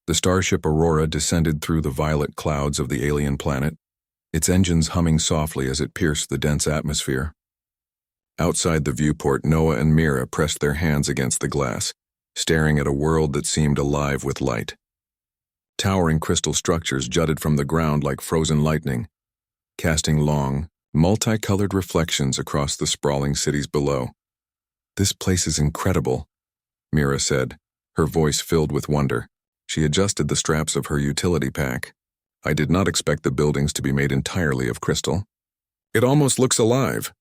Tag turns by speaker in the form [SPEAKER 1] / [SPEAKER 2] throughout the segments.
[SPEAKER 1] The starship Aurora descended through the violet clouds of the alien planet, its engines humming softly as it pierced the dense atmosphere. Outside the viewport, Noah and Mira pressed their hands against the glass, staring at a world that seemed alive with light. Towering crystal structures jutted from the ground like frozen lightning, casting long, multicolored reflections across the sprawling cities below. "This place is incredible," Mira said, her voice filled with wonder. She adjusted the straps of her utility pack. "I did not expect the buildings to be made entirely of crystal." "It almost looks alive."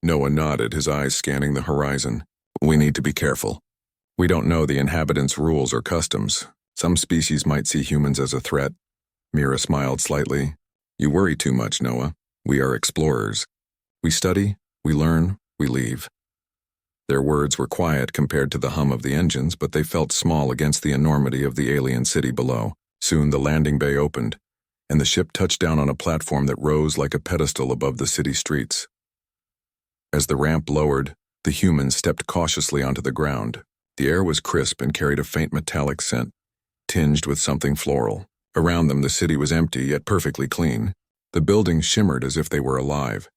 [SPEAKER 1] Noah nodded, his eyes scanning the horizon. "We need to be careful. We don't know the inhabitants' rules or customs. Some species might see humans as a threat." Mira smiled slightly. "You worry too much, Noah. We are explorers. We study, we learn, we leave." Their words were quiet compared to the hum of the engines, but they felt small against the enormity of the alien city below. Soon the landing bay opened, and the ship touched down on a platform that rose like a pedestal above the city streets. As the ramp lowered, the humans stepped cautiously onto the ground. The air was crisp and carried a faint metallic scent, tinged with something floral. Around them, the city was empty yet perfectly clean. The buildings shimmered as if they were alive,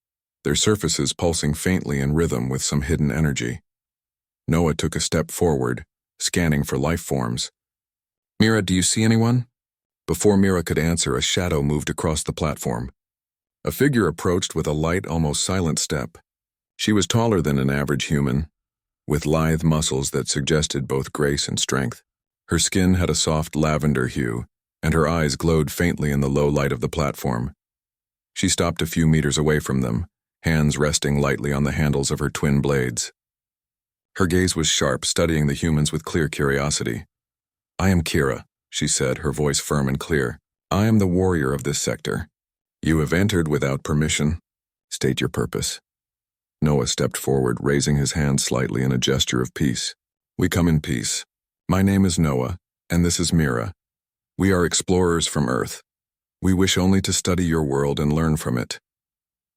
[SPEAKER 1] their surfaces pulsing faintly in rhythm with some hidden energy. Noah took a step forward, scanning for life forms. "Mira, do you see anyone?" Before Mira could answer, a shadow moved across the platform. A figure approached with a light, almost silent step. She was taller than an average human, with lithe muscles that suggested both grace and strength. Her skin had a soft lavender hue, and her eyes glowed faintly in the low light of the platform. She stopped a few meters away from them, hands resting lightly on the handles of her twin blades. Her gaze was sharp, studying the humans with clear curiosity. "I am Kira," she said, her voice firm and clear. "I am the warrior of this sector. You have entered without permission. State your purpose." Noah stepped forward, raising his hand slightly in a gesture of peace. "We come in peace. My name is Noah, and this is Mira. We are explorers from Earth. We wish only to study your world and learn from it."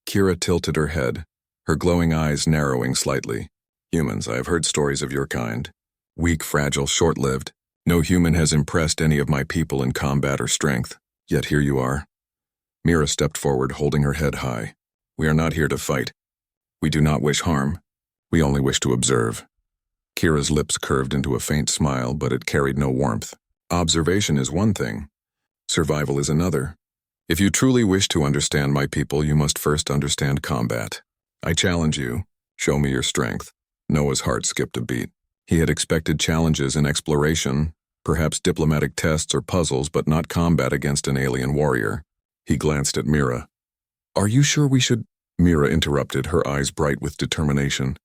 [SPEAKER 1] Kira tilted her head, her glowing eyes narrowing slightly. "Humans, I have heard stories of your kind. Weak, fragile, short-lived. No human has impressed any of my people in combat or strength. Yet here you are." Mira stepped forward, holding her head high. "We are not here to fight. We do not wish harm. We only wish to observe." Kira's lips curved into a faint smile, but it carried no warmth. "Observation is one thing. Survival is another. If you truly wish to understand my people, you must first understand combat. I challenge you. Show me your strength." Noah's heart skipped a beat. He had expected challenges in exploration, perhaps diplomatic tests or puzzles, but not combat against an alien warrior. He glanced at Mira. "Are you sure we should—" Mira interrupted, her eyes bright with determination.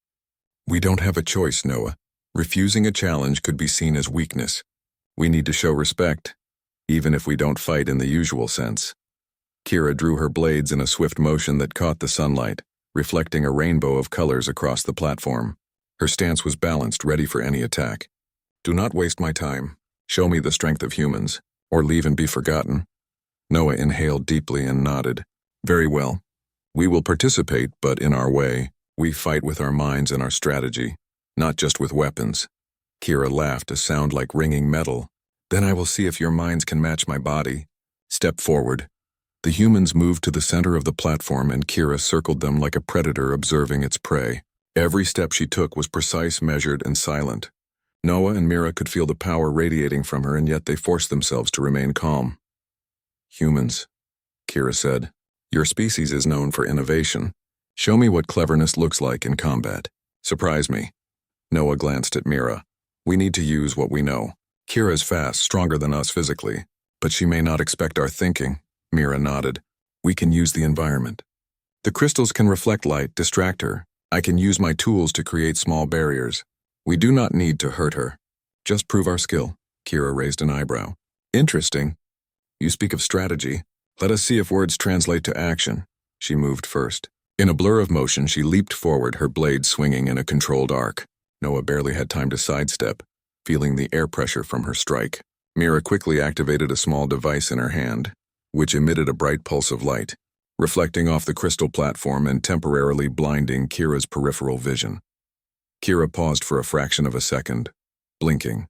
[SPEAKER 1] "We don't have a choice, Noah. Refusing a challenge could be seen as weakness. We need to show respect, even if we don't fight in the usual sense." Kira drew her blades in a swift motion that caught the sunlight, reflecting a rainbow of colors across the platform. Her stance was balanced, ready for any attack. "Do not waste my time. Show me the strength of humans, or leave and be forgotten." Noah inhaled deeply and nodded. "Very well. We will participate, but in our way. We fight with our minds and our strategy, not just with weapons." Kira laughed, a sound like ringing metal. "Then I will see if your minds can match my body. Step forward." The humans moved to the center of the platform, and Kira circled them like a predator observing its prey. Every step she took was precise, measured, and silent. Noah and Mira could feel the power radiating from her, and yet they forced themselves to remain calm. "Humans," Kira said, "your species is known for innovation. Show me what cleverness looks like in combat. Surprise me." Noah glanced at Mira. "We need to use what we know. Kira is fast, stronger than us physically, but she may not expect our thinking." Mira nodded. "We can use the environment. The crystals can reflect light, distract her. I can use my tools to create small barriers. We do not need to hurt her. Just prove our skill." Kira raised an eyebrow. "Interesting. You speak of strategy. Let us see if words translate to action." She moved first. In a blur of motion, she leaped forward, her blade swinging in a controlled arc. Noah barely had time to sidestep, feeling the air pressure from her strike. Mira quickly activated a small device in her hand, which emitted a bright pulse of light, reflecting off the crystal platform and temporarily blinding Kira's peripheral vision. Kira paused for a fraction of a second, blinking.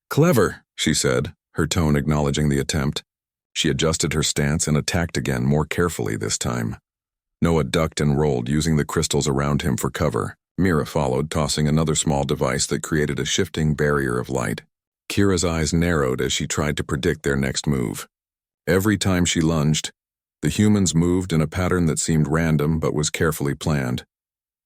[SPEAKER 1] "Clever," she said, her tone acknowledging the attempt. She adjusted her stance and attacked again, more carefully this time. Noah ducked and rolled, using the crystals around him for cover. Mira followed, tossing another small device that created a shifting barrier of light. Kira's eyes narrowed as she tried to predict their next move. Every time she lunged, the humans moved in a pattern that seemed random but was carefully planned.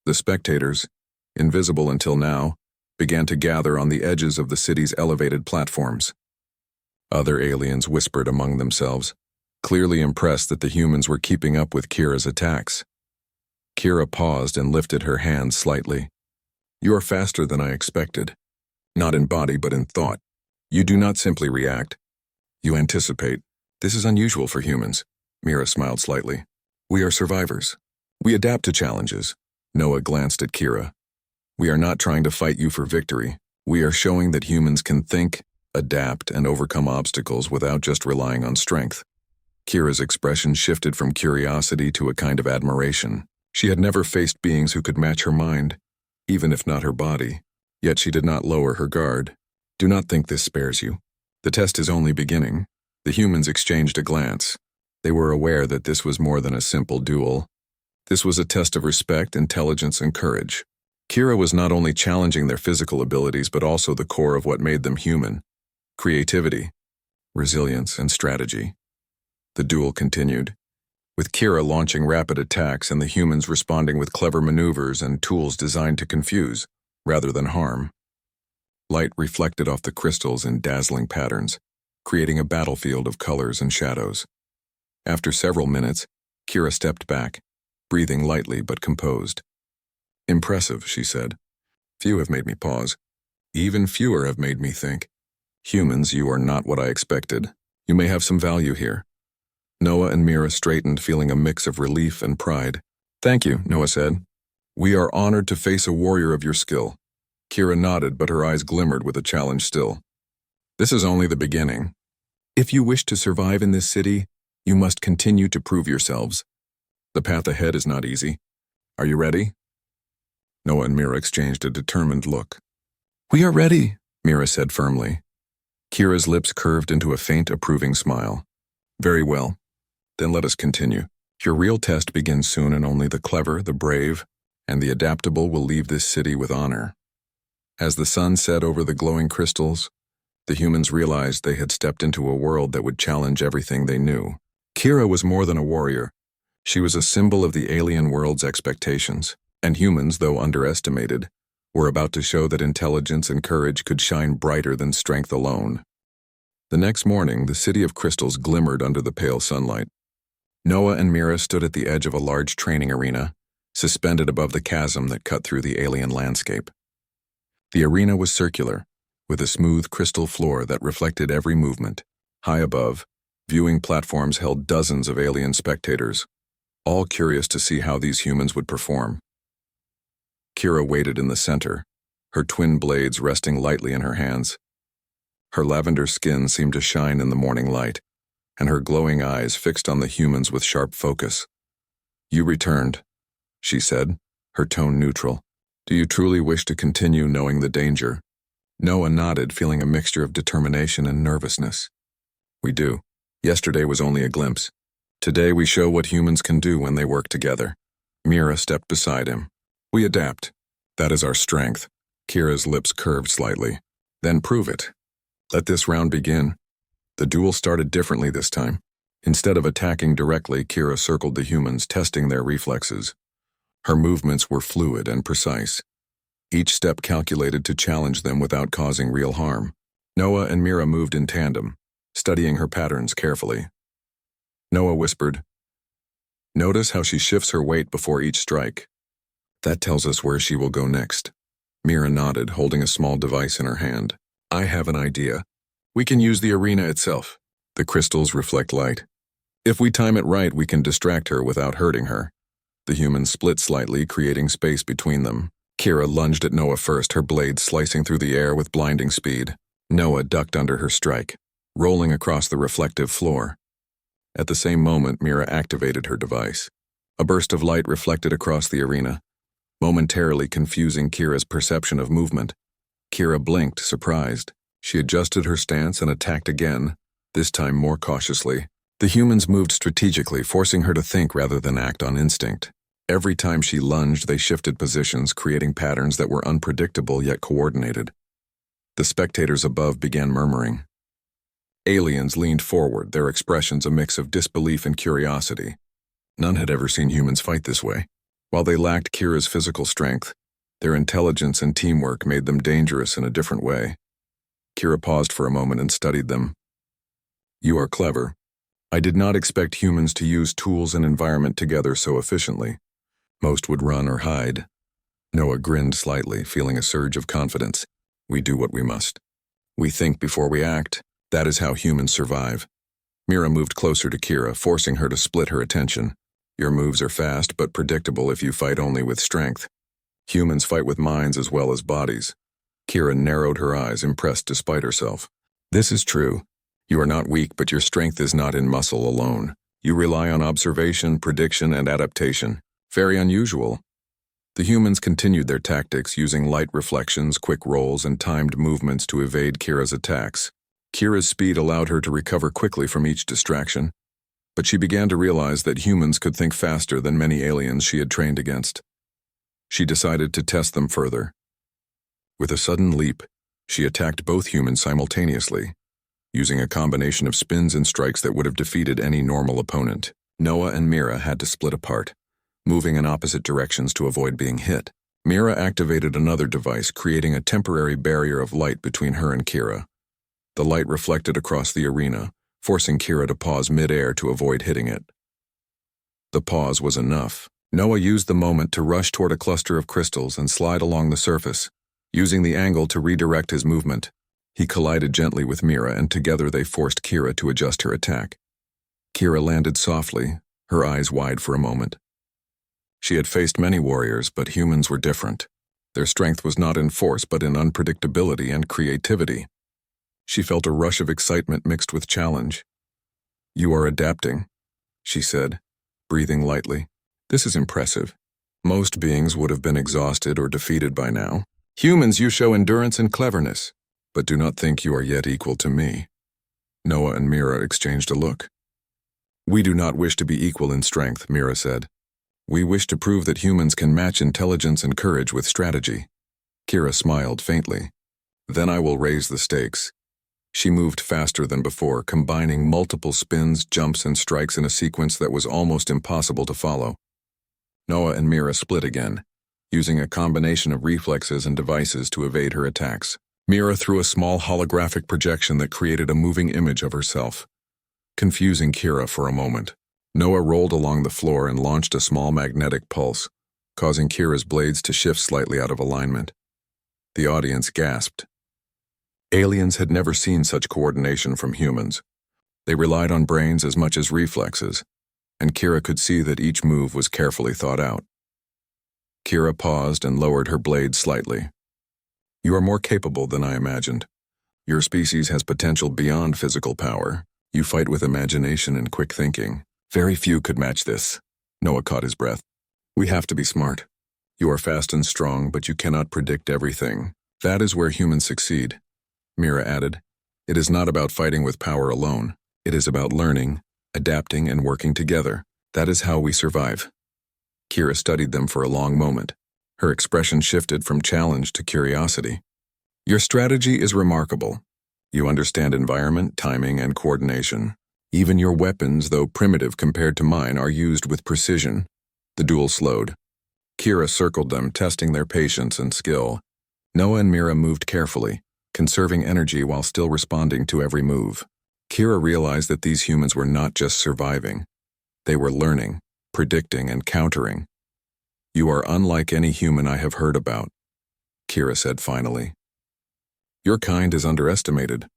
[SPEAKER 1] The spectators, invisible until now, began to gather on the edges of the city's elevated platforms. Other aliens whispered among themselves, clearly impressed that the humans were keeping up with Kira's attacks. Kira paused and lifted her hands slightly. "You are faster than I expected. Not in body, but in thought. You do not simply react. You anticipate. This is unusual for humans." Mira smiled slightly. "We are survivors. We adapt to challenges." Noah glanced at Kira. "We are not trying to fight you for victory. We are showing that humans can think, adapt, and overcome obstacles without just relying on strength." Kira's expression shifted from curiosity to a kind of admiration. She had never faced beings who could match her mind, even if not her body. Yet she did not lower her guard. "Do not think this spares you. The test is only beginning." The humans exchanged a glance. They were aware that this was more than a simple duel. This was a test of respect, intelligence, and courage. Kira was not only challenging their physical abilities but also the core of what made them human: creativity, resilience, and strategy. The duel continued, with Kira launching rapid attacks and the humans responding with clever maneuvers and tools designed to confuse, rather than harm. Light reflected off the crystals in dazzling patterns, creating a battlefield of colors and shadows. After several minutes, Kira stepped back, breathing lightly but composed. "Impressive," she said. "Few have made me pause. Even fewer have made me think. Humans, you are not what I expected. You may have some value here." Noah and Mira straightened, feeling a mix of relief and pride. "Thank you," Noah said. "We are honored to face a warrior of your skill." Kira nodded, but her eyes glimmered with a challenge still. "This is only the beginning. If you wish to survive in this city, you must continue to prove yourselves. The path ahead is not easy. Are you ready?" Noah and Mira exchanged a determined look. "We are ready," Mira said firmly. Kira's lips curved into a faint, approving smile. "Very well. Then let us continue. Your real test begins soon, and only the clever, the brave, and the adaptable will leave this city with honor." As the sun set over the glowing crystals, the humans realized they had stepped into a world that would challenge everything they knew. Kira was more than a warrior. She was a symbol of the alien world's expectations, and humans, though underestimated, were about to show that intelligence and courage could shine brighter than strength alone. The next morning, the city of crystals glimmered under the pale sunlight. Noah and Mira stood at the edge of a large training arena, suspended above the chasm that cut through the alien landscape. The arena was circular, with a smooth crystal floor that reflected every movement. High above, viewing platforms held dozens of alien spectators, all curious to see how these humans would perform. Kira waited in the center, her twin blades resting lightly in her hands. Her lavender skin seemed to shine in the morning light, and her glowing eyes fixed on the humans with sharp focus. "You returned," she said, her tone neutral. "Do you truly wish to continue knowing the danger?" Noah nodded, feeling a mixture of determination and nervousness. "We do. Yesterday was only a glimpse. Today we show what humans can do when they work together." Mira stepped beside him. "We adapt. That is our strength." Kira's lips curved slightly. "Then prove it. Let this round begin." The duel started differently this time. Instead of attacking directly, Kira circled the humans, testing their reflexes. Her movements were fluid and precise, each step calculated to challenge them without causing real harm. Noah and Mira moved in tandem, studying her patterns carefully. Noah whispered, "Notice how she shifts her weight before each strike. That tells us where she will go next." Mira nodded, holding a small device in her hand. "I have an idea. We can use the arena itself. The crystals reflect light. If we time it right, we can distract her without hurting her." The humans split slightly, creating space between them. Kira lunged at Noah first, her blade slicing through the air with blinding speed. Noah ducked under her strike, rolling across the reflective floor. At the same moment, Mira activated her device. A burst of light reflected across the arena, momentarily confusing Kira's perception of movement. Kira blinked, surprised. She adjusted her stance and attacked again, this time more cautiously. The humans moved strategically, forcing her to think rather than act on instinct. Every time she lunged, they shifted positions, creating patterns that were unpredictable yet coordinated. The spectators above began murmuring. Aliens leaned forward, their expressions a mix of disbelief and curiosity. None had ever seen humans fight this way. While they lacked Kira's physical strength, their intelligence and teamwork made them dangerous in a different way. Kira paused for a moment and studied them. "You are clever. I did not expect humans to use tools and environment together so efficiently. Most would run or hide." Noah grinned slightly, feeling a surge of confidence. "We do what we must. We think before we act. That is how humans survive." Mira moved closer to Kira, forcing her to split her attention. "Your moves are fast but predictable if you fight only with strength. Humans fight with minds as well as bodies." Kira narrowed her eyes, impressed despite herself. "This is true. You are not weak, but your strength is not in muscle alone. You rely on observation, prediction, and adaptation. Very unusual." The humans continued their tactics, using light reflections, quick rolls, and timed movements to evade Kira's attacks. Kira's speed allowed her to recover quickly from each distraction, but she began to realize that humans could think faster than many aliens she had trained against. She decided to test them further. With a sudden leap, she attacked both humans simultaneously, using a combination of spins and strikes that would have defeated any normal opponent. Noah and Mira had to split apart, moving in opposite directions to avoid being hit. Mira activated another device, creating a temporary barrier of light between her and Kira. The light reflected across the arena, forcing Kira to pause mid-air to avoid hitting it. The pause was enough. Noah used the moment to rush toward a cluster of crystals and slide along the surface, using the angle to redirect his movement. He collided gently with Mira, and together they forced Kira to adjust her attack. Kira landed softly, her eyes wide for a moment. She had faced many warriors, but humans were different. Their strength was not in force, but in unpredictability and creativity. She felt a rush of excitement mixed with challenge. "You are adapting," she said, breathing lightly. "This is impressive. Most beings would have been exhausted or defeated by now. Humans, you show endurance and cleverness, but do not think you are yet equal to me." Noah and Mira exchanged a look. "We do not wish to be equal in strength," Mira said. "We wish to prove that humans can match intelligence and courage with strategy." Kira smiled faintly. "Then I will raise the stakes." She moved faster than before, combining multiple spins, jumps, and strikes in a sequence that was almost impossible to follow. Noah and Mira split again, using a combination of reflexes and devices to evade her attacks. Mira threw a small holographic projection that created a moving image of herself, confusing Kira for a moment. Noah rolled along the floor and launched a small magnetic pulse, causing Kira's blades to shift slightly out of alignment. The audience gasped. Aliens had never seen such coordination from humans. They relied on brains as much as reflexes, and Kira could see that each move was carefully thought out. Kira paused and lowered her blade slightly. "You are more capable than I imagined. Your species has potential beyond physical power. You fight with imagination and quick thinking. Very few could match this." Noah caught his breath. "We have to be smart. You are fast and strong, but you cannot predict everything. That is where humans succeed." Mira added, "It is not about fighting with power alone. It is about learning, adapting, and working together. That is how we survive." Kira studied them for a long moment. Her expression shifted from challenge to curiosity. "Your strategy is remarkable. You understand environment, timing, and coordination. Even your weapons, though primitive compared to mine, are used with precision." The duel slowed. Kira circled them, testing their patience and skill. Noah and Mira moved carefully, conserving energy while still responding to every move. Kira realized that these humans were not just surviving. They were learning, predicting, and countering. "You are unlike any human I have heard about," Kira said finally. "Your kind is underestimated.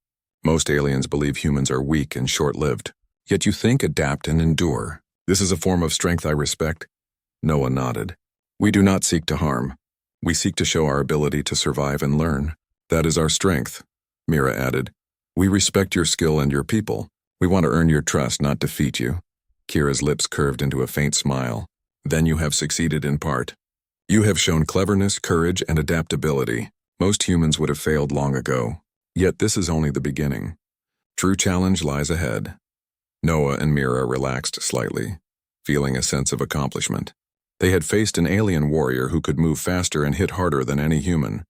[SPEAKER 1] Most aliens believe humans are weak and short-lived. Yet you think, adapt, and endure. This is a form of strength I respect." Noah nodded. "We do not seek to harm. We seek to show our ability to survive and learn. That is our strength," Mira added. "We respect your skill and your people. We want to earn your trust, not defeat you." Kira's lips curved into a faint smile. "Then you have succeeded in part. You have shown cleverness, courage, and adaptability. Most humans would have failed long ago. Yet this is only the beginning. True challenge lies ahead. Noah and Mira relaxed slightly, feeling a sense of accomplishment. They had faced an alien warrior who could move faster and hit harder than any human,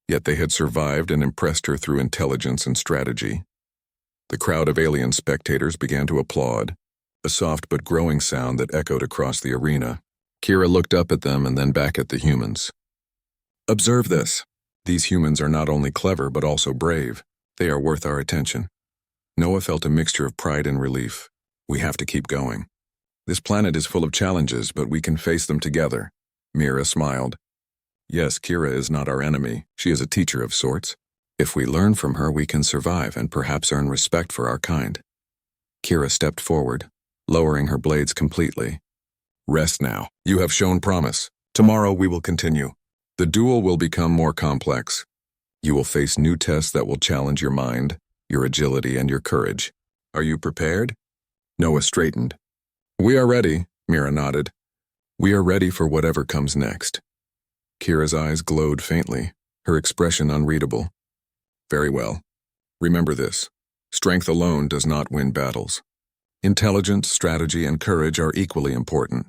[SPEAKER 1] yet they had survived and impressed her through intelligence and strategy. The crowd of alien spectators began to applaud, a soft but growing sound that echoed across the arena. Kira looked up at them and then back at the humans. Observe this. These humans are not only clever but also brave. They are worth our attention. Noah felt a mixture of pride and relief. We have to keep going. This planet is full of challenges, but we can face them together. Mira smiled. Yes, Kira is not our enemy. She is a teacher of sorts. If we learn from her, we can survive and perhaps earn respect for our kind. Kira stepped forward, lowering her blades completely. Rest now. You have shown promise. Tomorrow we will continue. The duel will become more complex. You will face new tests that will challenge your mind, your agility, and your courage. Are you prepared? Noah straightened. We are ready, Mira nodded. We are ready for whatever comes next. Kira's eyes glowed faintly, her expression unreadable. Very well. Remember this. Strength alone does not win battles. Intelligence, strategy, and courage are equally important.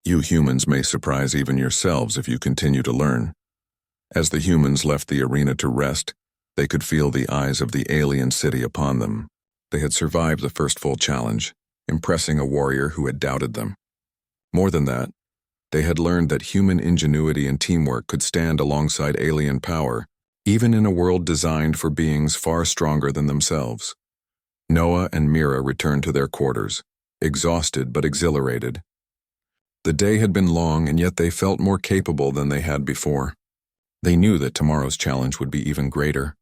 [SPEAKER 1] You humans may surprise even yourselves if you continue to learn. As the humans left the arena to rest, they could feel the eyes of the alien city upon them. They had survived the first full challenge, impressing a warrior who had doubted them. More than that, they had learned that human ingenuity and teamwork could stand alongside alien power, even in a world designed for beings far stronger than themselves. Noah and Mira returned to their quarters, exhausted but exhilarated. The day had been long, and yet they felt more capable than they had before. They knew that tomorrow's challenge would be even greater,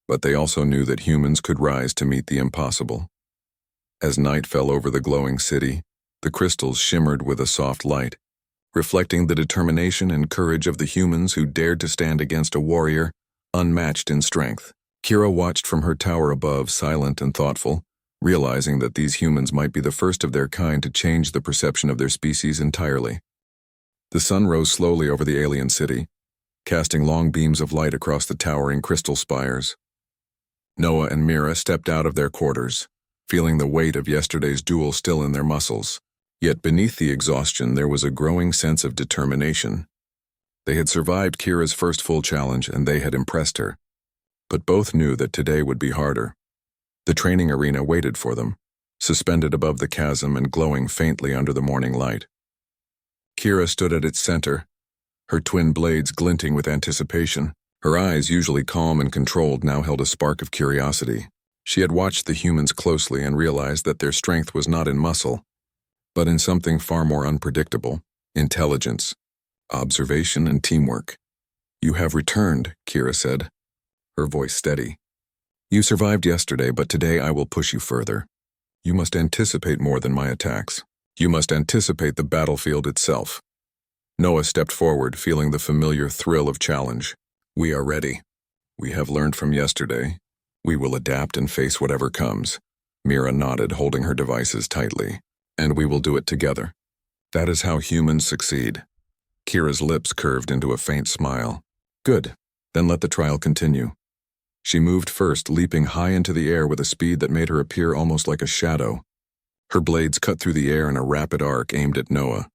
[SPEAKER 1] but they also knew that humans could rise to meet the impossible. As night fell over the glowing city, the crystals shimmered with a soft light, reflecting the determination and courage of the humans who dared to stand against a warrior unmatched in strength. Kira watched from her tower above, silent and thoughtful, realizing that these humans might be the first of their kind to change the perception of their species entirely. The sun rose slowly over the alien city, casting long beams of light across the towering crystal spires. Noah and Mira stepped out of their quarters, feeling the weight of yesterday's duel still in their muscles. Yet beneath the exhaustion there was a growing sense of determination. They had survived Kira's first full challenge and they had impressed her. But both knew that today would be harder. The training arena waited for them, suspended above the chasm and glowing faintly under the morning light. Kira stood at its center, her twin blades glinting with anticipation. Her eyes, usually calm and controlled, now held a spark of curiosity. She had watched the humans closely and realized that their strength was not in muscle, but in something far more unpredictable: intelligence, observation, and teamwork. You have returned, Kira said, her voice steady. You survived yesterday, but today I will push you further. You must anticipate more than my attacks. You must anticipate the battlefield itself. Noah stepped forward, feeling the familiar thrill of challenge. We are ready. We have learned from yesterday. We will adapt and face whatever comes. Mira nodded, holding her devices tightly. And we will do it together. That is how humans succeed. Kira's lips curved into a faint smile. Good. Then let the trial continue. She moved first, leaping high into the air with a speed that made her appear almost like a shadow. Her blades cut through the air in a rapid arc aimed at Noah.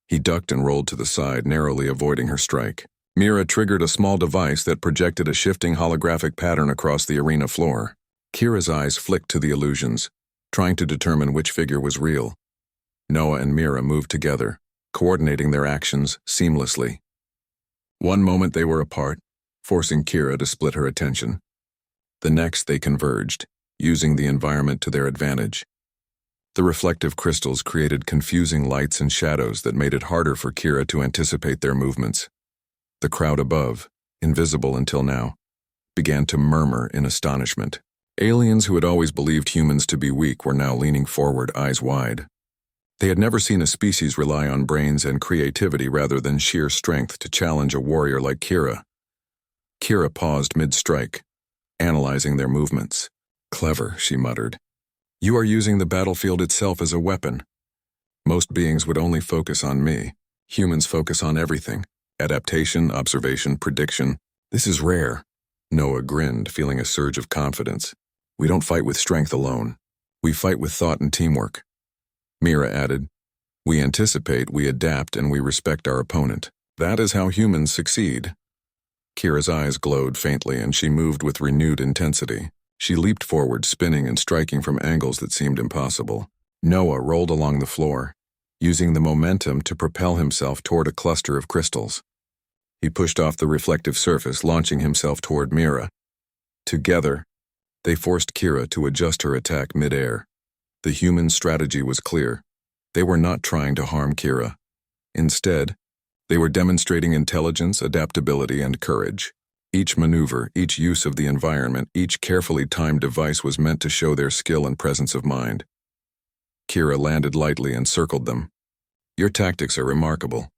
[SPEAKER 1] He ducked and rolled to the side, narrowly avoiding her strike. Mira triggered a small device that projected a shifting holographic pattern across the arena floor. Kira's eyes flicked to the illusions, trying to determine which figure was real. Noah and Mira moved together, coordinating their actions seamlessly. One moment they were apart, forcing Kira to split her attention. The next they converged, using the environment to their advantage. The reflective crystals created confusing lights and shadows that made it harder for Kira to anticipate their movements. The crowd above, invisible until now, began to murmur in astonishment. Aliens who had always believed humans to be weak were now leaning forward, eyes wide. They had never seen a species rely on brains and creativity rather than sheer strength to challenge a warrior like Kira. Kira paused mid-strike, analyzing their movements. Clever, she muttered. You are using the battlefield itself as a weapon. Most beings would only focus on me. Humans focus on everything. Adaptation, observation, prediction. This is rare. Noah grinned, feeling a surge of confidence. We don't fight with strength alone. We fight with thought and teamwork. Mira added, we anticipate, we adapt, and we respect our opponent. That is how humans succeed. Kira's eyes glowed faintly, and she moved with renewed intensity. She leaped forward, spinning and striking from angles that seemed impossible. Noah rolled along the floor, using the momentum to propel himself toward a cluster of crystals. He pushed off the reflective surface, launching himself toward Mira. Together, they forced Kira to adjust her attack mid-air. The human strategy was clear. They were not trying to harm Kira. Instead, they were demonstrating intelligence, adaptability, and courage. Each maneuver, each use of the environment, each carefully timed device was meant to show their skill and presence of mind. Kira landed lightly and circled them. Your tactics are remarkable.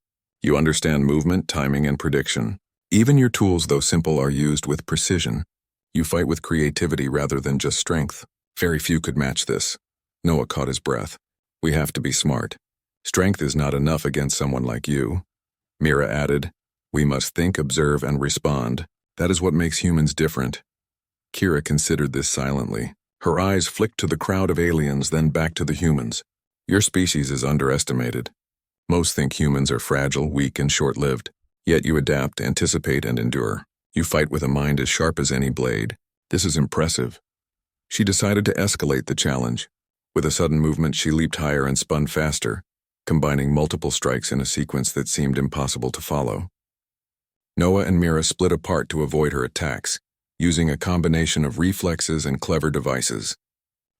[SPEAKER 1] You understand movement, timing, and prediction. Even your tools, though simple, are used with precision. You fight with creativity rather than just strength. Very few could match this. Noah caught his breath. We have to be smart. Strength is not enough against someone like you. Mira added, we must think, observe, and respond. That is what makes humans different. Kira considered this silently. Her eyes flicked to the crowd of aliens, then back to the humans. Your species is underestimated. Most think humans are fragile, weak, and short-lived. Yet you adapt, anticipate, and endure. You fight with a mind as sharp as any blade. This is impressive. She decided to escalate the challenge. With a sudden movement, she leaped higher and spun faster, combining multiple strikes in a sequence that seemed impossible to follow. Noah and Mira split apart to avoid her attacks, using a combination of reflexes and clever devices.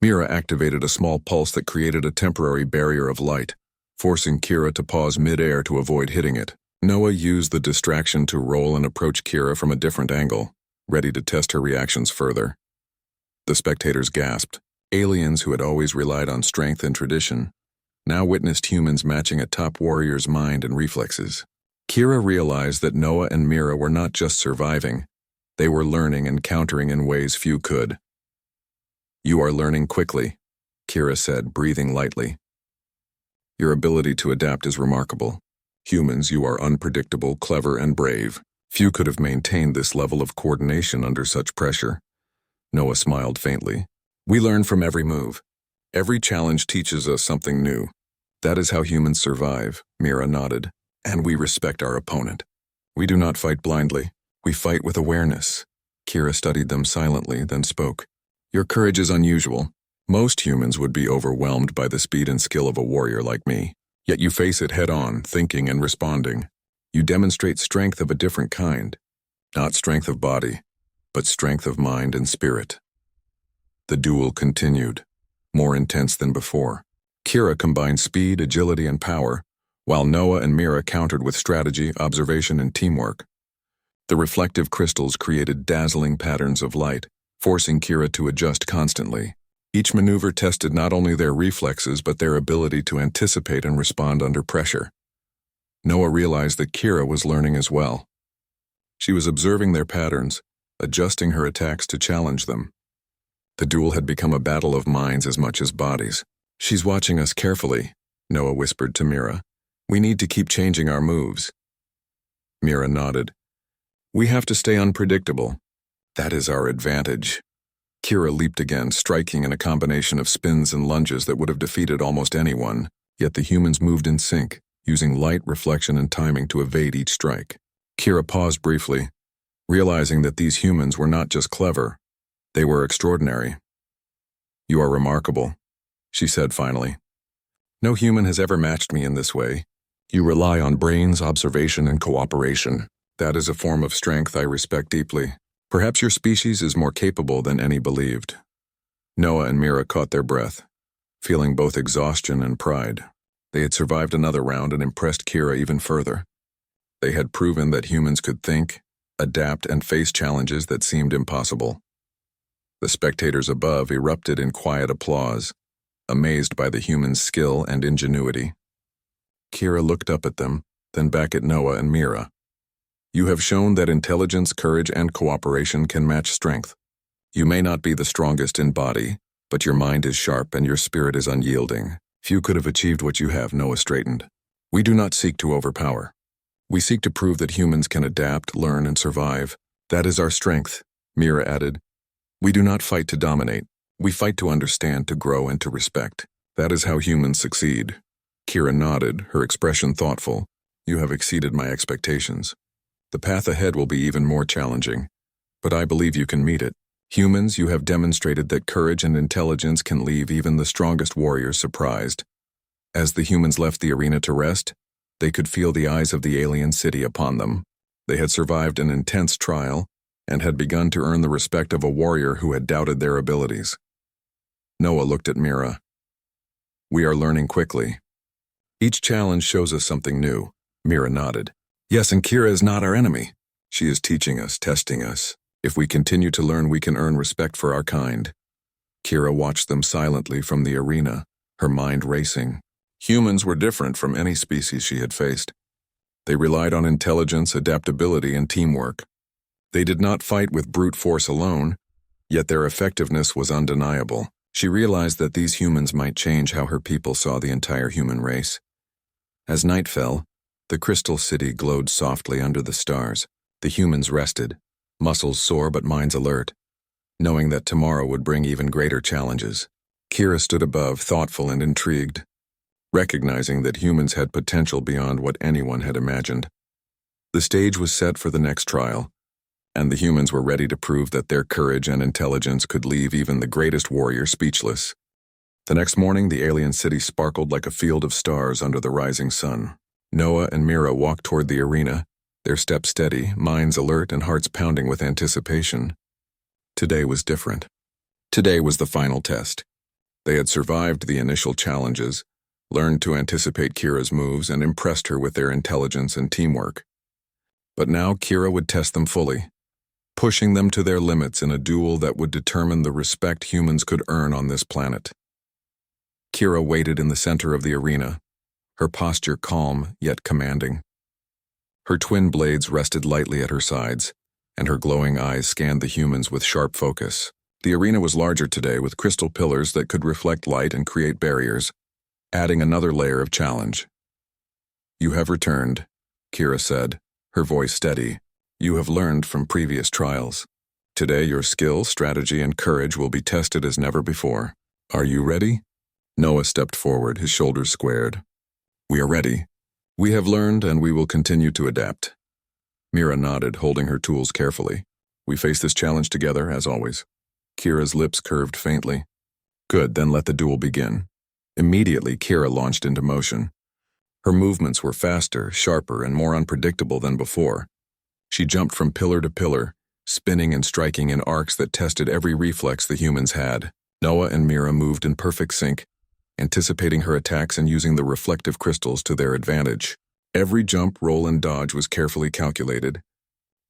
[SPEAKER 1] Mira activated a small pulse that created a temporary barrier of light, forcing Kira to pause mid-air to avoid hitting it. Noah used the distraction to roll and approach Kira from a different angle, ready to test her reactions further. The spectators gasped. Aliens who had always relied on strength and tradition now witnessed humans matching a top warrior's mind and reflexes. Kira realized that Noah and Mira were not just surviving, they were learning and countering in ways few could. You are learning quickly, Kira said, breathing lightly. Your ability to adapt is remarkable. Humans, you are unpredictable, clever, and brave. Few could have maintained this level of coordination under such pressure. Noah smiled faintly. We learn from every move. Every challenge teaches us something new. That is how humans survive, Mira nodded. And we respect our opponent. We do not fight blindly. We fight with awareness. Kira studied them silently, then spoke. Your courage is unusual. Most humans would be overwhelmed by the speed and skill of a warrior like me. Yet you face it head-on, thinking and responding. You demonstrate strength of a different kind. Not strength of body, but strength of mind and spirit. The duel continued, more intense than before. Kira combined speed, agility, and power, while Noah and Mira countered with strategy, observation, and teamwork. The reflective crystals created dazzling patterns of light, forcing Kira to adjust constantly. Each maneuver tested not only their reflexes but their ability to anticipate and respond under pressure. Noah realized that Kira was learning as well. She was observing their patterns, adjusting her attacks to challenge them. The duel had become a battle of minds as much as bodies. She's watching us carefully, Noah whispered to Mira. We need to keep changing our moves. Mira nodded. We have to stay unpredictable. That is our advantage. Kira leaped again, striking in a combination of spins and lunges that would have defeated almost anyone, yet the humans moved in sync, using light, reflection, and timing to evade each strike. Kira paused briefly, realizing that these humans were not just clever, they were extraordinary. You are remarkable, she said finally. No human has ever matched me in this way. You rely on brains, observation, and cooperation. That is a form of strength I respect deeply. Perhaps your species is more capable than any believed. Noah and Mira caught their breath, feeling both exhaustion and pride. They had survived another round and impressed Kira even further. They had proven that humans could think, adapt, and face challenges that seemed impossible. The spectators above erupted in quiet applause, amazed by the humans' skill and ingenuity. Kira looked up at them, then back at Noah and Mira. You have shown that intelligence, courage, and cooperation can match strength. You may not be the strongest in body, but your mind is sharp and your spirit is unyielding. Few could have achieved what you have, Noah straightened. We do not seek to overpower. We seek to prove that humans can adapt, learn, and survive. That is our strength. Mira added. We do not fight to dominate. We fight to understand, to grow, and to respect. That is how humans succeed. Kira nodded, her expression thoughtful. You have exceeded my expectations. The path ahead will be even more challenging, but I believe you can meet it. Humans, you have demonstrated that courage and intelligence can leave even the strongest warriors surprised. As the humans left the arena to rest, they could feel the eyes of the alien city upon them. They had survived an intense trial and had begun to earn the respect of a warrior who had doubted their abilities. Noah looked at Mira. We are learning quickly. Each challenge shows us something new. Mira nodded. Yes, and Kira is not our enemy. She is teaching us, testing us. If we continue to learn, we can earn respect for our kind. Kira watched them silently from the arena, her mind racing. Humans were different from any species she had faced. They relied on intelligence, adaptability, and teamwork. They did not fight with brute force alone, yet their effectiveness was undeniable. She realized that these humans might change how her people saw the entire human race. As night fell, the crystal city glowed softly under the stars. The humans rested, muscles sore but minds alert, knowing that tomorrow would bring even greater challenges. Kira stood above, thoughtful and intrigued, recognizing that humans had potential beyond what anyone had imagined. The stage was set for the next trial, and the humans were ready to prove that their courage and intelligence could leave even the greatest warrior speechless. The next morning, the alien city sparkled like a field of stars under the rising sun. Noah and Mira walked toward the arena, their steps steady, minds alert, and hearts pounding with anticipation. Today was different. Today was the final test. They had survived the initial challenges, learned to anticipate Kira's moves, and impressed her with their intelligence and teamwork. But now Kira would test them fully, pushing them to their limits in a duel that would determine the respect humans could earn on this planet. Kira waited in the center of the arena, her posture calm yet commanding. Her twin blades rested lightly at her sides, and her glowing eyes scanned the humans with sharp focus. The arena was larger today, with crystal pillars that could reflect light and create barriers, adding another layer of challenge. You have returned, Kira said, her voice steady. You have learned from previous trials. Today your skill, strategy, and courage will be tested as never before. Are you ready? Noah stepped forward, his shoulders squared. We are ready. We have learned and we will continue to adapt. Mira nodded, holding her tools carefully. We face this challenge together, as always. Kira's lips curved faintly. Good, then let the duel begin. Immediately, Kira launched into motion. Her movements were faster, sharper, and more unpredictable than before. She jumped from pillar to pillar, spinning and striking in arcs that tested every reflex the humans had. Noah and Mira moved in perfect sync, anticipating her attacks and using the reflective crystals to their advantage. Every jump, roll, and dodge was carefully calculated.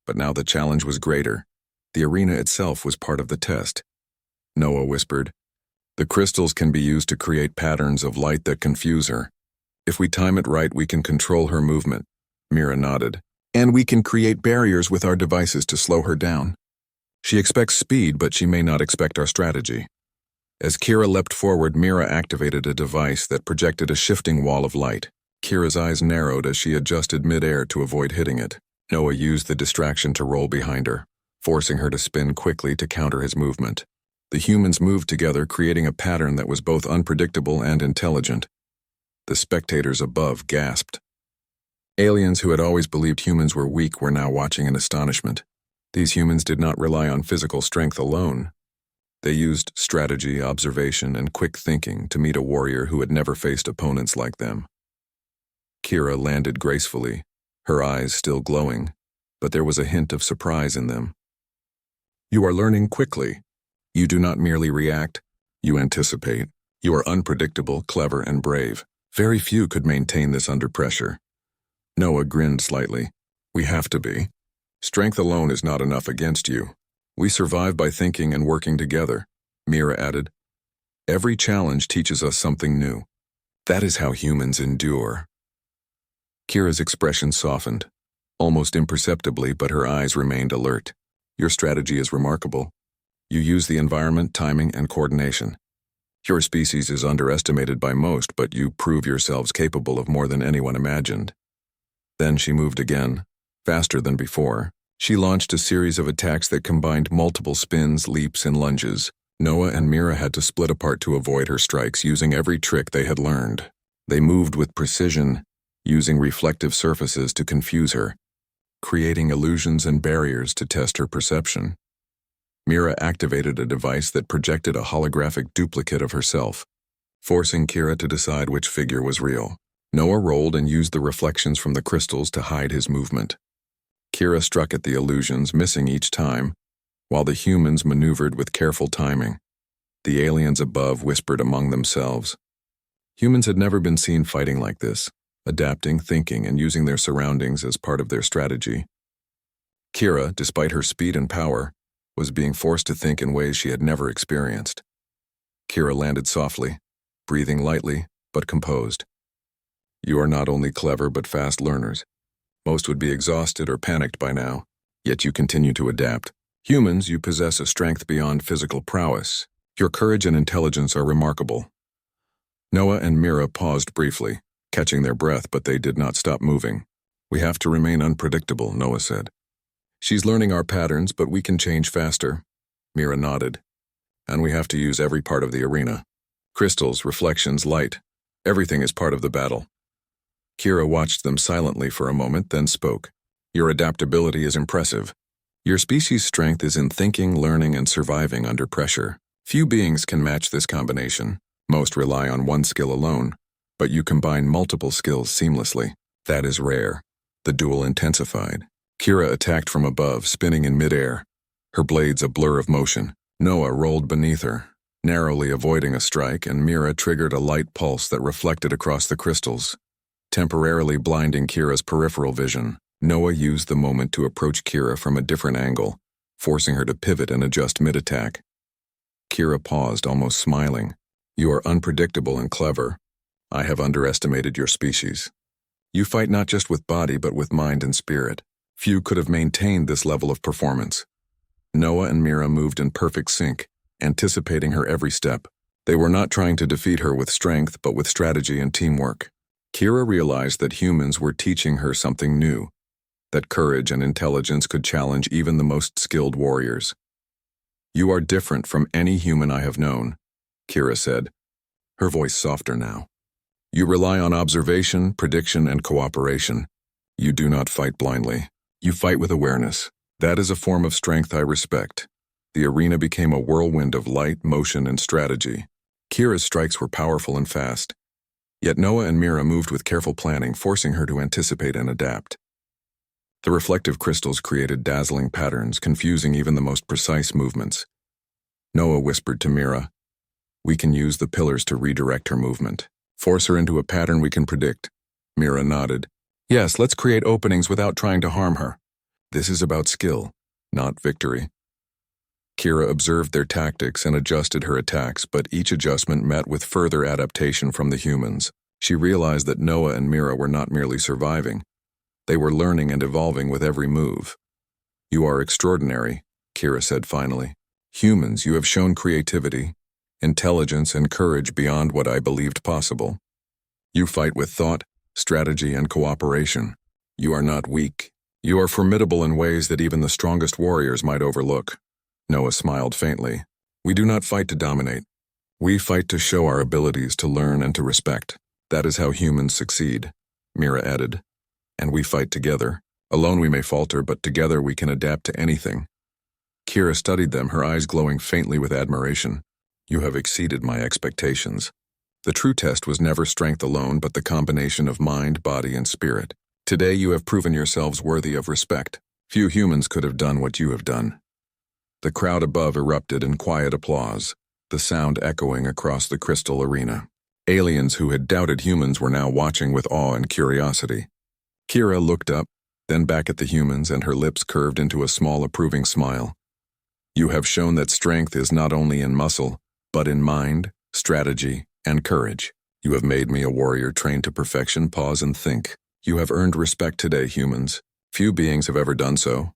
[SPEAKER 1] But now the challenge was greater. The arena itself was part of the test. Noah whispered, The crystals can be used to create patterns of light that confuse her. If we time it right, we can control her movement. Mira nodded. And we can create barriers with our devices to slow her down. She expects speed, but she may not expect our strategy. As Kira leapt forward, Mira activated a device that projected a shifting wall of light. Kira's eyes narrowed as she adjusted mid-air to avoid hitting it. Noah used the distraction to roll behind her, forcing her to spin quickly to counter his movement. The humans moved together, creating a pattern that was both unpredictable and intelligent. The spectators above gasped. Aliens who had always believed humans were weak were now watching in astonishment. These humans did not rely on physical strength alone. They used strategy, observation, and quick thinking to meet a warrior who had never faced opponents like them. Kira landed gracefully, her eyes still glowing, but there was a hint of surprise in them. You are learning quickly. You do not merely react, you anticipate. You are unpredictable, clever, and brave. Very few could maintain this under pressure. Noah grinned slightly. We have to be. Strength alone is not enough against you. We survive by thinking and working together, Mira added. Every challenge teaches us something new. That is how humans endure. Kira's expression softened, almost imperceptibly, but her eyes remained alert. Your strategy is remarkable. You use the environment, timing, and coordination. Your species is underestimated by most, but you prove yourselves capable of more than anyone imagined. Then she moved again, faster than before. She launched a series of attacks that combined multiple spins, leaps, and lunges. Noah and Mira had to split apart to avoid her strikes, using every trick they had learned. They moved with precision, using reflective surfaces to confuse her, creating illusions and barriers to test her perception. Mira activated a device that projected a holographic duplicate of herself, forcing Kira to decide which figure was real. Noah rolled and used the reflections from the crystals to hide his movement. Kira struck at the illusions, missing each time, while the humans maneuvered with careful timing. The aliens above whispered among themselves. Humans had never been seen fighting like this, adapting, thinking, and using their surroundings as part of their strategy. Kira, despite her speed and power, was being forced to think in ways she had never experienced. Kira landed softly, breathing lightly, but composed. You are not only clever but fast learners. Most would be exhausted or panicked by now, yet you continue to adapt. Humans, you possess a strength beyond physical prowess. Your courage and intelligence are remarkable. Noah and Mira paused briefly, catching their breath, but they did not stop moving. We have to remain unpredictable, Noah said. She's learning our patterns, but we can change faster. Mira nodded. And we have to use every part of the arena. Crystals, reflections, light. Everything is part of the battle. Kira watched them silently for a moment, then spoke. Your adaptability is impressive. Your species' strength is in thinking, learning, and surviving under pressure. Few beings can match this combination. Most rely on one skill alone, but you combine multiple skills seamlessly. That is rare. The duel intensified. Kira attacked from above, spinning in midair, her blades a blur of motion. Noah rolled beneath her, narrowly avoiding a strike, and Mira triggered a light pulse that reflected across the crystals, temporarily blinding Kira's peripheral vision. Noah used the moment to approach Kira from a different angle, forcing her to pivot and adjust mid-attack. Kira paused, almost smiling. You are unpredictable and clever. I have underestimated your species. You fight not just with body but with mind and spirit. Few could have maintained this level of performance. Noah and Mira moved in perfect sync, anticipating her every step. They were not trying to defeat her with strength but with strategy and teamwork. Kira realized that humans were teaching her something new, that courage and intelligence could challenge even the most skilled warriors. You are different from any human I have known, Kira said, her voice softer now. You rely on observation, prediction, and cooperation. You do not fight blindly. You fight with awareness. That is a form of strength I respect. The arena became a whirlwind of light, motion, and strategy. Kira's strikes were powerful and fast. Yet Noah and Mira moved with careful planning, forcing her to anticipate and adapt. The reflective crystals created dazzling patterns, confusing even the most precise movements. Noah whispered to Mira, We can use the pillars to redirect her movement. Force her into a pattern we can predict. Mira nodded. Yes, let's create openings without trying to harm her. This is about skill, not victory. Kira observed their tactics and adjusted her attacks, but each adjustment met with further adaptation from the humans. She realized that Noah and Mira were not merely surviving. They were learning and evolving with every move. You are extraordinary, Kira said finally. Humans, you have shown creativity, intelligence, and courage beyond what I believed possible. You fight with thought, strategy, and cooperation. You are not weak. You are formidable in ways that even the strongest warriors might overlook. Noah smiled faintly. We do not fight to dominate. We fight to show our abilities to learn and to respect. That is how humans succeed, Mira added. And we fight together. Alone we may falter, but together we can adapt to anything. Kira studied them, her eyes glowing faintly with admiration. You have exceeded my expectations. The true test was never strength alone, but the combination of mind, body, and spirit. Today you have proven yourselves worthy of respect. Few humans could have done what you have done. The crowd above erupted in quiet applause, the sound echoing across the crystal arena. Aliens who had doubted humans were now watching with awe and curiosity. Kira looked up, then back at the humans, and her lips curved into a small approving smile. You have shown that strength is not only in muscle, but in mind, strategy, and courage. You have made me a warrior trained to perfection. Pause and think. You have earned respect today, humans. Few beings have ever done so.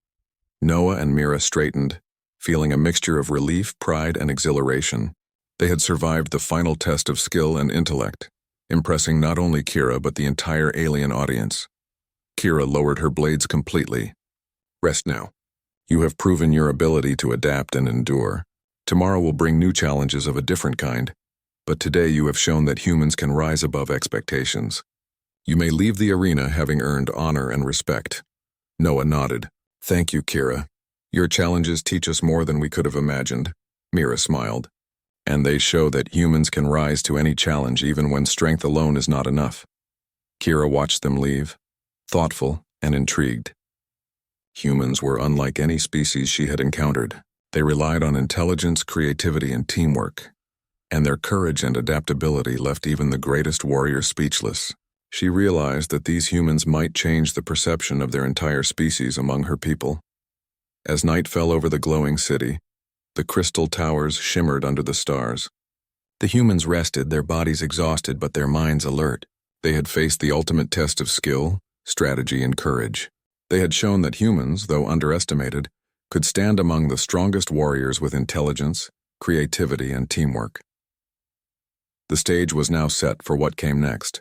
[SPEAKER 1] Noah and Mira straightened, feeling a mixture of relief, pride, and exhilaration. They had survived the final test of skill and intellect, impressing not only Kira but the entire alien audience. Kira lowered her blades completely. Rest now. You have proven your ability to adapt and endure. Tomorrow will bring new challenges of a different kind, but today you have shown that humans can rise above expectations. You may leave the arena having earned honor and respect. Noah nodded. Thank you, Kira. Your challenges teach us more than we could have imagined. Mira smiled. And they show that humans can rise to any challenge even when strength alone is not enough. Kira watched them leave, thoughtful and intrigued. Humans were unlike any species she had encountered. They relied on intelligence, creativity, and teamwork, and their courage and adaptability left even the greatest warrior speechless. She realized that these humans might change the perception of their entire species among her people. As night fell over the glowing city, the crystal towers shimmered under the stars. The humans rested, their bodies exhausted but their minds alert. They had faced the ultimate test of skill, strategy, and courage. They had shown that humans, though underestimated, could stand among the strongest warriors with intelligence, creativity, and teamwork. The stage was now set for what came next.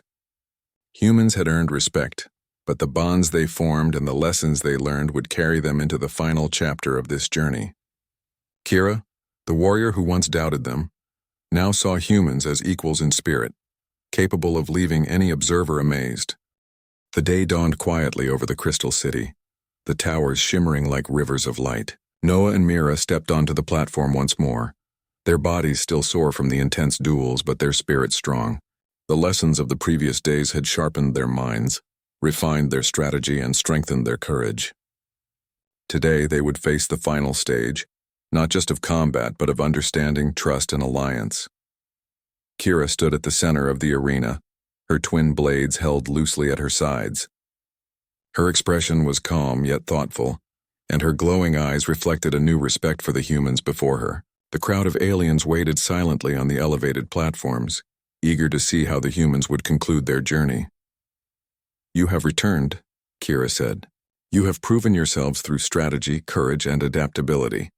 [SPEAKER 1] Humans had earned respect, but the bonds they formed and the lessons they learned would carry them into the final chapter of this journey. Kira, the warrior who once doubted them, now saw humans as equals in spirit, capable of leaving any observer amazed. The day dawned quietly over the crystal city, the towers shimmering like rivers of light. Noah and Mira stepped onto the platform once more, their bodies still sore from the intense duels but their spirits strong. The lessons of the previous days had sharpened their minds, refined their strategy, and strengthened their courage. Today they would face the final stage, not just of combat but of understanding, trust, and alliance. Kira stood at the center of the arena, her twin blades held loosely at her sides. Her expression was calm yet thoughtful, and her glowing eyes reflected a new respect for the humans before her. The crowd of aliens waited silently on the elevated platforms, eager to see how the humans would conclude their journey. You have returned, Kira said. You have proven yourselves through strategy, courage, and adaptability.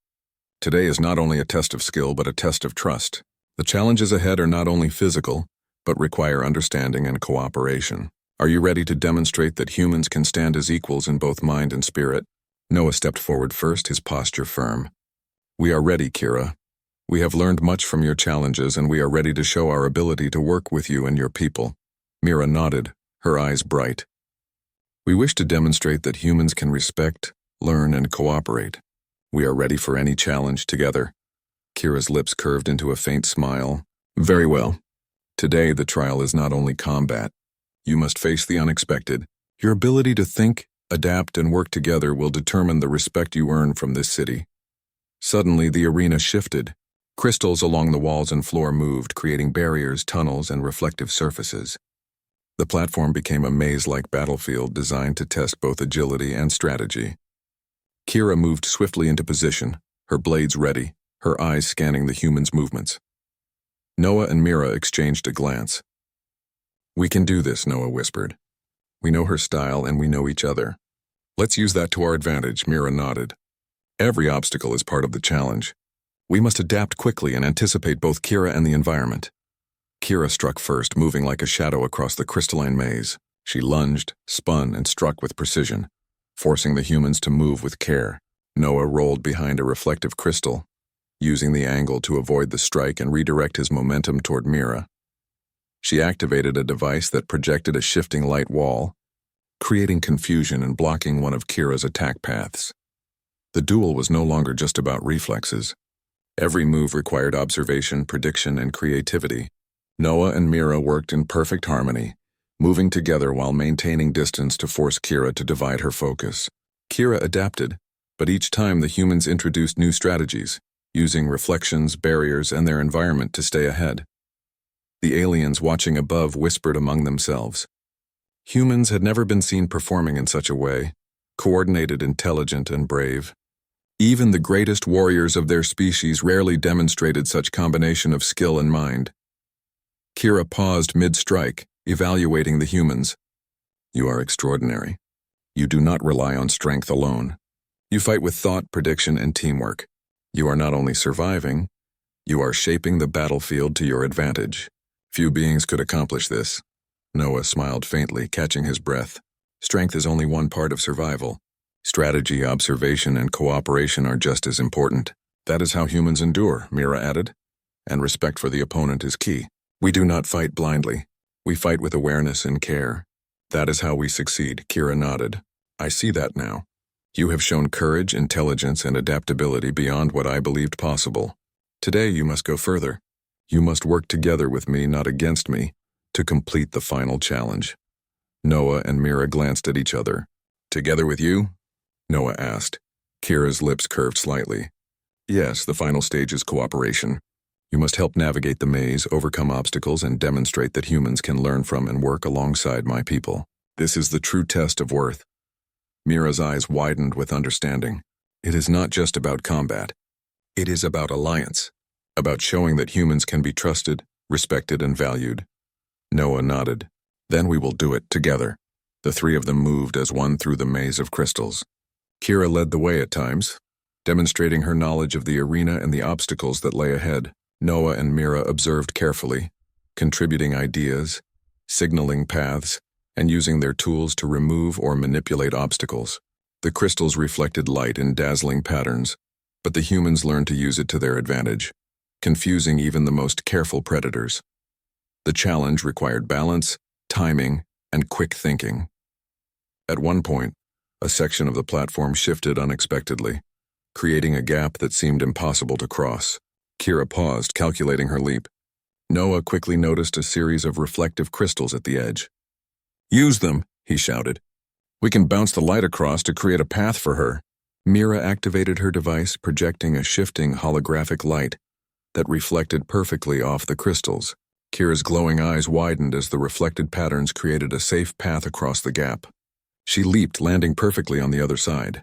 [SPEAKER 1] Today is not only a test of skill but a test of trust. The challenges ahead are not only physical, but require understanding and cooperation. Are you ready to demonstrate that humans can stand as equals in both mind and spirit? Noah stepped forward first, his posture firm. We are ready, Kira. We have learned much from your challenges and we are ready to show our ability to work with you and your people. Mira nodded, her eyes bright. We wish to demonstrate that humans can respect, learn, and cooperate. We are ready for any challenge together. Kira's lips curved into a faint smile. Very well. Today the trial is not only combat. You must face the unexpected. Your ability to think, adapt, and work together will determine the respect you earn from this city. Suddenly the arena shifted. Crystals along the walls and floor moved, creating barriers, tunnels, and reflective surfaces. The platform became a maze-like battlefield designed to test both agility and strategy. Kira moved swiftly into position, her blades ready, her eyes scanning the humans' movements. Noah and Mira exchanged a glance. We can do this, Noah whispered. We know her style and we know each other. Let's use that to our advantage, Mira nodded. Every obstacle is part of the challenge. We must adapt quickly and anticipate both Kira and the environment. Kira struck first, moving like a shadow across the crystalline maze. She lunged, spun, and struck with precision, forcing the humans to move with care. Noah rolled behind a reflective crystal, using the angle to avoid the strike and redirect his momentum toward Mira. She activated a device that projected a shifting light wall, creating confusion and blocking one of Kira's attack paths. The duel was no longer just about reflexes. Every move required observation, prediction, and creativity. Noah and Mira worked in perfect harmony, moving together while maintaining distance to force Kira to divide her focus. Kira adapted, but each time the humans introduced new strategies, using reflections, barriers, and their environment to stay ahead. The aliens watching above whispered among themselves. Humans had never been seen performing in such a way, coordinated, intelligent, and brave. Even the greatest warriors of their species rarely demonstrated such combination of skill and mind. Kira paused mid-strike, evaluating the humans. You are extraordinary. You do not rely on strength alone. You fight with thought, prediction, and teamwork. You are not only surviving, you are shaping the battlefield to your advantage. Few beings could accomplish this. Noah smiled faintly, catching his breath. Strength is only one part of survival. Strategy, observation, and cooperation are just as important. That is how humans endure, Mira added. And respect for the opponent is key. We do not fight blindly. We fight with awareness and care. That is how we succeed, Kira nodded. I see that now. You have shown courage, intelligence, and adaptability beyond what I believed possible. Today you must go further. You must work together with me, not against me, to complete the final challenge. Noah and Mira glanced at each other. Together with you? Noah asked. Kira's lips curved slightly. Yes, the final stage is cooperation. You must help navigate the maze, overcome obstacles, and demonstrate that humans can learn from and work alongside my people. This is the true test of worth. Mira's eyes widened with understanding. It is not just about combat. It is about alliance, about showing that humans can be trusted, respected, and valued. Noah nodded. Then we will do it together. The three of them moved as one through the maze of crystals. Kira led the way at times, demonstrating her knowledge of the arena and the obstacles that lay ahead. Noah and Mira observed carefully, contributing ideas, signaling paths, and using their tools to remove or manipulate obstacles. The crystals reflected light in dazzling patterns, but the humans learned to use it to their advantage, confusing even the most careful predators. The challenge required balance, timing, and quick thinking. At one point, a section of the platform shifted unexpectedly, creating a gap that seemed impossible to cross. Kira paused, calculating her leap. Noah quickly noticed a series of reflective crystals at the edge. Use them, he shouted. We can bounce the light across to create a path for her. Mira activated her device, projecting a shifting holographic light that reflected perfectly off the crystals. Kira's glowing eyes widened as the reflected patterns created a safe path across the gap. She leaped, landing perfectly on the other side.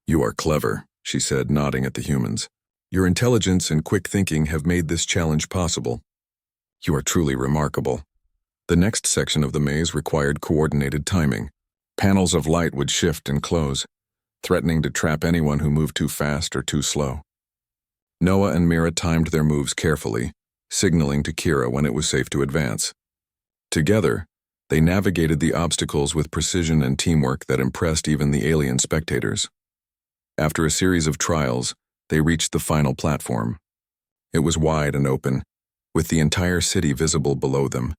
[SPEAKER 1] You are clever, she said, nodding at the humans. Your intelligence and quick thinking have made this challenge possible. You are truly remarkable. The next section of the maze required coordinated timing. Panels of light would shift and close, threatening to trap anyone who moved too fast or too slow. Noah and Mira timed their moves carefully, signaling to Kira when it was safe to advance. Together, they navigated the obstacles with precision and teamwork that impressed even the alien spectators. After a series of trials, they reached the final platform. It was wide and open, with the entire city visible below them.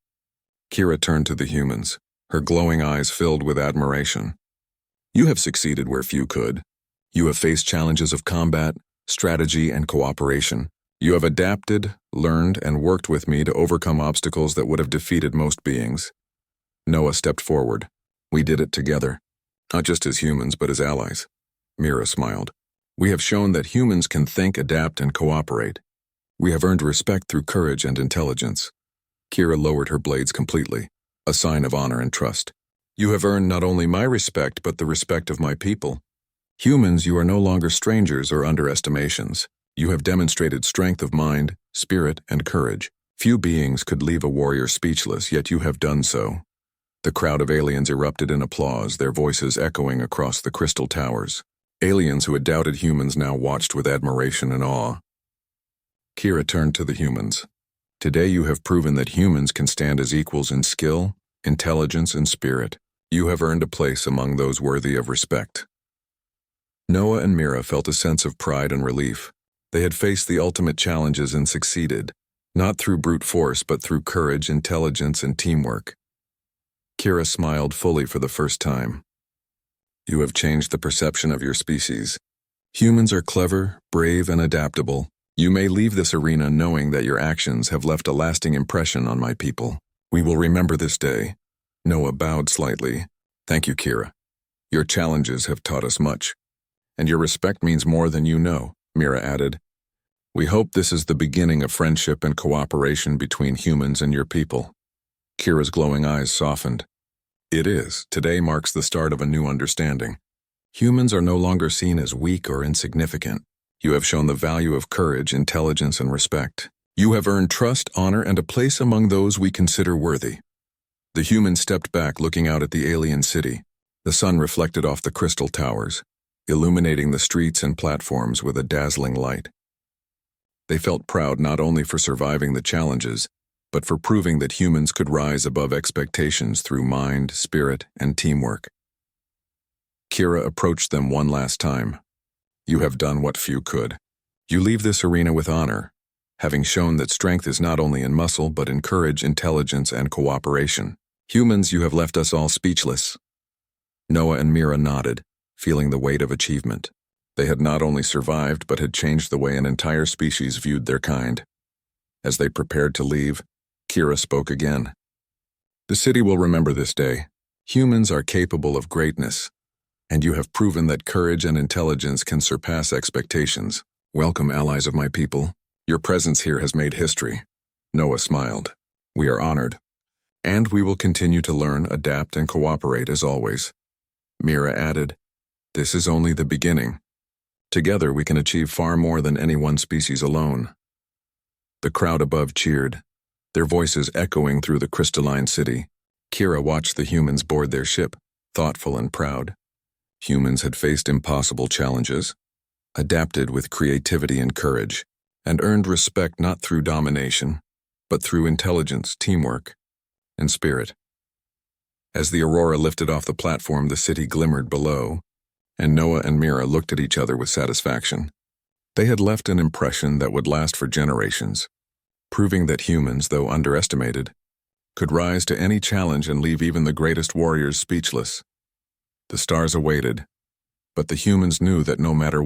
[SPEAKER 1] Kira turned to the humans, her glowing eyes filled with admiration. You have succeeded where few could. You have faced challenges of combat, strategy, and cooperation. You have adapted, learned, and worked with me to overcome obstacles that would have defeated most beings. Noah stepped forward. We did it together, not just as humans, but as allies. Mira smiled. We have shown that humans can think, adapt, and cooperate. We have earned respect through courage and intelligence. Kira lowered her blades completely, a sign of honor and trust. You have earned not only my respect, but the respect of my people. Humans, you are no longer strangers or underestimations. You have demonstrated strength of mind, spirit, and courage. Few beings could leave a warrior speechless, yet you have done so. The crowd of aliens erupted in applause, their voices echoing across the crystal towers. Aliens who had doubted humans now watched with admiration and awe. Kira turned to the humans. Today you have proven that humans can stand as equals in skill, intelligence, and spirit. You have earned a place among those worthy of respect. Noah and Mira felt a sense of pride and relief. They had faced the ultimate challenges and succeeded, not through brute force, but through courage, intelligence, and teamwork. Kira smiled fully for the first time. You have changed the perception of your species. Humans are clever, brave, and adaptable. You may leave this arena knowing that your actions have left a lasting impression on my people. We will remember this day. Noah bowed slightly. Thank you, Kira. Your challenges have taught us much. And your respect means more than you know, Mira added. We hope this is the beginning of friendship and cooperation between humans and your people. Kira's glowing eyes softened. It is. Today marks the start of a new understanding. Humans are no longer seen as weak or insignificant. You have shown the value of courage, intelligence, and respect. You have earned trust, honor, and a place among those we consider worthy. The humans stepped back, looking out at the alien city. The sun reflected off the crystal towers, illuminating the streets and platforms with a dazzling light. They felt proud not only for surviving the challenges, but for proving that humans could rise above expectations through mind, spirit, and teamwork. Kira approached them one last time. You have done what few could. You leave this arena with honor, having shown that strength is not only in muscle but in courage, intelligence, and cooperation. Humans, you have left us all speechless. Noah and Mira nodded, feeling the weight of achievement. They had not only survived but had changed the way an entire species viewed their kind. As they prepared to leave, Kira spoke again. The city will remember this day. Humans are capable of greatness, and you have proven that courage and intelligence can surpass expectations. Welcome, allies of my people. Your presence here has made history. Noah smiled. We are honored. And we will continue to learn, adapt, and cooperate as always. Mira added, this is only the beginning. Together we can achieve far more than any one species alone. The crowd above cheered, their voices echoing through the crystalline city. Kira watched the humans board their ship, thoughtful and proud. Humans had faced impossible challenges, adapted with creativity and courage, and earned respect not through domination, but through intelligence, teamwork, and spirit. As the Aurora lifted off the platform, the city glimmered below, and Noah and Mira looked at each other with satisfaction. They had left an impression that would last for generations, proving that humans, though underestimated, could rise to any challenge and leave even the greatest warriors speechless. The stars awaited, but the humans knew that no matter